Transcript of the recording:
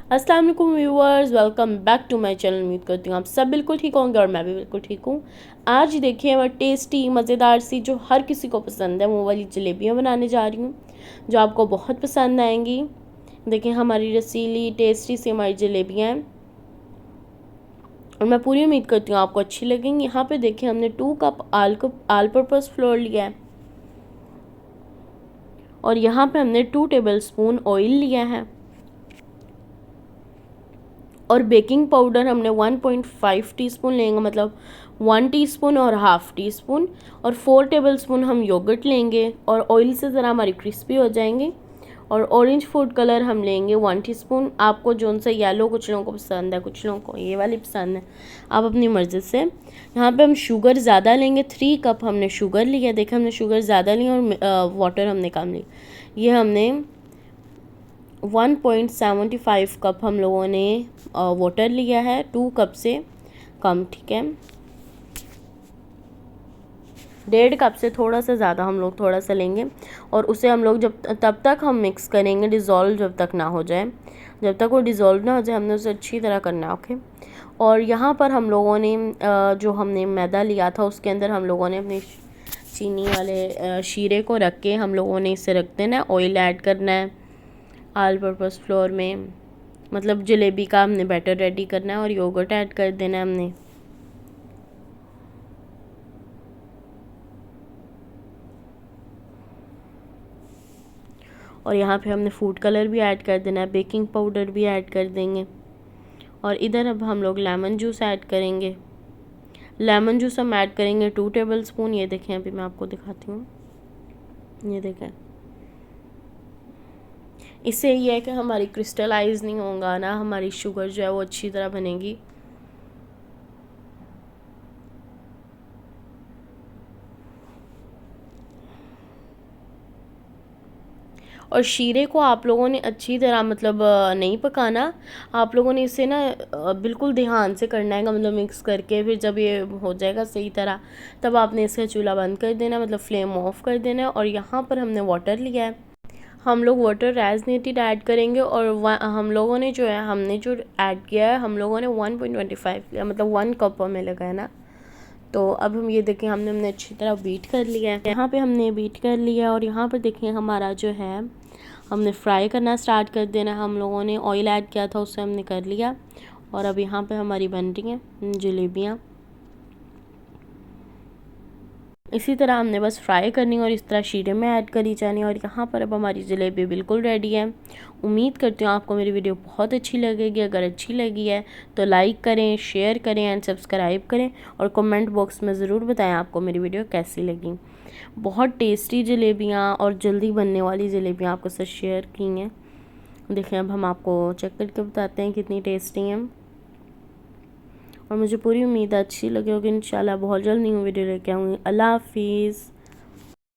अस्सलाम वालेकुम viewers, welcome back to my channel. उम्मीद करती हूँ आप सब बिल्कुल ठीक होंगे और मैं भी बिल्कुल ठीक हूँ। आज देखिए मैं टेस्टी मज़ेदार सी जो हर किसी को पसंद है वो वाली जलेबियाँ बनाने जा रही हूँ जो आपको बहुत पसंद आएंगी। देखिए हमारी रसीली टेस्टी सी हमारी जलेबियाँ हैं और मैं पूरी उम्मीद करती हूँ आपको अच्छी लगेंगी। यहाँ पे देखिए हमने 2 कप आल पर्पज़ फ्लोर लिया है और यहाँ पे हमने 2 टेबल स्पून ऑयल लिया है और बेकिंग पाउडर हमने 1.5 टीस्पून लेंगे, मतलब 1 टीस्पून और हाफ़ टी स्पून, और 4 टेबल स्पून हम योगर्ट लेंगे और ऑयल से ज़रा हमारी क्रिस्पी हो जाएंगे। और ऑरेंज फूड कलर हम लेंगे 1 टीस्पून। आपको जोन सा येलो कुछ लोगों को पसंद है, कुछ लोगों को ये वाली पसंद है, आप अपनी मर्ज़ी से। यहाँ पे हम शुगर ज़्यादा लेंगे, 3 कप हमने शुगर लिया। देखिए हमने शुगर ज़्यादा ली और वाटर हमने कम ली। ये हमने 1.75 कप हम लोगों ने वाटर लिया है, 2 कप से कम, ठीक है। 1.5 कप से थोड़ा सा ज़्यादा हम लोग थोड़ा सा लेंगे और उसे हम लोग तब तक हम मिक्स करेंगे डिज़ोल्व जब तक ना हो जाए। जब तक वो डिज़ोल्व ना हो जाए हमने उसे अच्छी तरह करना है, ओके। और यहाँ पर हम लोगों ने जो हमने मैदा लिया था उसके अंदर हम लोगों ने अपनी चीनी वाले शीरे को रख के हम लोगों ने इसे रख देना है। ऑयल ऐड करना है ऑल पर्पज़ फ्लोर में, मतलब जलेबी का हमने बैटर रेडी करना है और योगर्ट ऐड कर देना है हमने। और यहाँ पे हमने फूड कलर भी ऐड कर देना है, बेकिंग पाउडर भी ऐड कर देंगे। और इधर अब हम लोग लेमन जूस ऐड करेंगे। लेमन जूस हम ऐड करेंगे 2 टेबल स्पून। ये देखें अभी मैं आपको दिखाती हूँ, ये देखें। इससे ये है कि हमारी क्रिस्टलाइज नहीं होगा ना, हमारी शुगर जो है वो अच्छी तरह बनेगी। और शीरे को आप लोगों ने अच्छी तरह मतलब नहीं पकाना, आप लोगों ने इसे ना बिल्कुल ध्यान से करना है, मतलब मिक्स करके फिर जब ये हो जाएगा सही तरह तब आपने इसका चूल्हा बंद कर देना, मतलब फ्लेम ऑफ कर देना है। और यहाँ पर हमने वाटर लिया है, हम लोग वाटर रेजनेटेड ऐड करेंगे। और हम लोगों ने जो है हमने जो ऐड किया है हम लोगों ने 1.25 लिया, मतलब 1 कप हमें लगा है ना। तो अब हम ये देखें हमने अच्छी तरह बीट कर लिया है, यहाँ पे हमने बीट कर लिया। और यहाँ पर देखें हमारा जो है हमने फ्राई करना स्टार्ट कर देना। हम लोगों ने ऑयल ऐड किया था उससे हमने कर लिया। और अब यहाँ पे हमारी बन रही हैं जलेबियाँ। इसी तरह हमने बस फ्राई करनी और इस तरह शीरे में ऐड करी जानी। और यहाँ पर अब हमारी जलेबी बिल्कुल रेडी है। उम्मीद करती हूँ आपको मेरी वीडियो बहुत अच्छी लगेगी। अगर अच्छी लगी है तो लाइक करें, शेयर करें एंड सब्सक्राइब करें और कमेंट बॉक्स में ज़रूर बताएं आपको मेरी वीडियो कैसी लगी। बहुत टेस्टी जलेबियाँ और जल्दी बनने वाली जलेबियाँ आपको साथ शेयर की हैं। देखें अब हम आपको चेक करके बताते हैं कितनी टेस्टी हैं। और मुझे पूरी उम्मीद है अच्छी लगी होगी। इंशाल्लाह बहुत जल्द न्यू वीडियो लेके आऊँगी। अल्लाह हाफिज़।